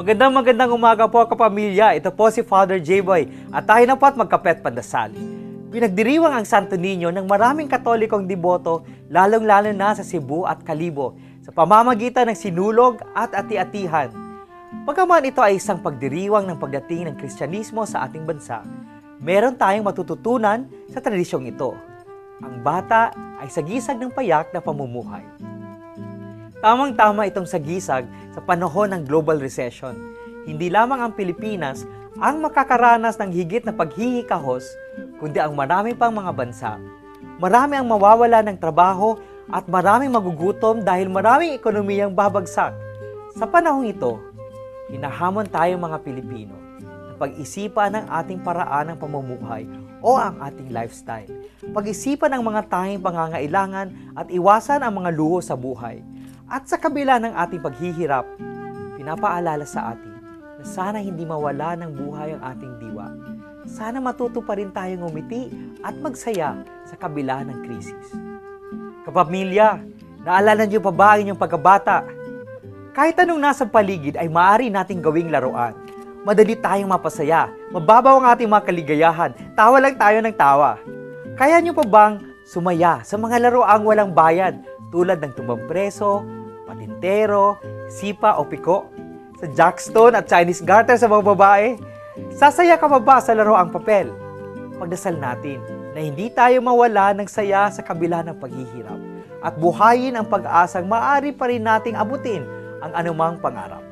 Magandang umaga po kapamilya. Ito po si Father J-Boy at tayo na po at magkapet pandasal. Pinagdiriwang ang Santo Niño ng maraming Katolikong deboto, lalong-lalo na sa Cebu at Kalibo, sa pamamagitan ng sinulog at ati-atihan. Pagkaman ito ay isang pagdiriwang ng pagdating ng Kristyanismo sa ating bansa, meron tayong matututunan sa tradisyong ito. Ang bata ay sagisag ng payak na pamumuhay. Tamang-tama itong sagisag sa panahon ng global recession. Hindi lamang ang Pilipinas ang makakaranas ng higit na paghihikahos, kundi ang marami pang mga bansa. Marami ang mawawala ng trabaho at maraming magugutom dahil maraming ekonomiyang babagsak. Sa panahong ito, hinahamon tayo mga Pilipino na pag-isipan ang ating paraan ng pamumuhay o ang ating lifestyle. Pag-isipan ang mga tanging pangangailangan at iwasan ang mga luho sa buhay. At sa kabila ng ating paghihirap, pinapaalala sa atin na sana hindi mawala ng buhay ang ating diwa. Sana matuto pa rin tayong umiti at magsaya sa kabila ng krisis. Kapamilya, naalala niyo pa ba ang inyong pagkabata? Kahit anong nasa paligid ay maaari nating gawing laruan. Madali tayong mapasaya, mababaw ang ating mga kaligayahan, tawa lang tayo ng tawa. Kaya niyo pa bang sumaya sa mga laruang walang bayad tulad ng tumbang preso, patintero, sipa o piko, sa jackstone at Chinese garter sa mga babae? Sasaya ka pa ba sa laruang papel? Pagdasal natin na hindi tayo mawala ng saya sa kabila ng paghihirap at buhayin ang pag-asang maaari pa rin nating abutin ang anumang pangarap.